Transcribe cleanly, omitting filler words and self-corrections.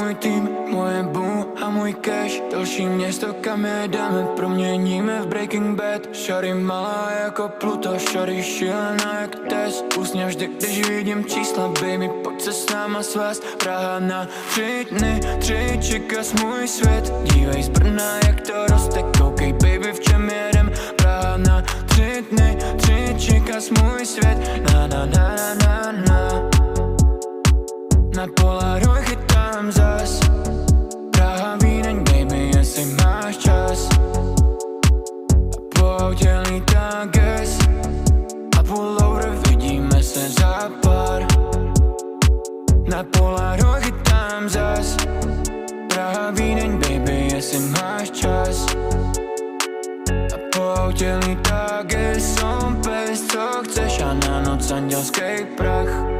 můj tým, moje boo a můj cash. Další město, kam jedeme, proměníme v Breaking Bad. Shorty malá jako Pluto, shorty šílená jak Tess. Usně vždy, když vidím čísla, baby, pojď se s náma svést. Praha na 3 dny, 3 čikas můj svět. Dívej z Brna, jak to roste, koukej baby, v čem jedem. Praha na 3 dny, 3 čikas můj svět. Na na na na na na. Na Polaroid chytám zas. Praha, Vídeň, baby, jestli máš čas. A po autě lítá gas. A pullover, vidíme se za pár. Na Polaroid chytám zas. Praha, Vídeň, baby, jestli máš čas. A po autě lítá gas. Som pes, co chceš, a na noc andělský prach.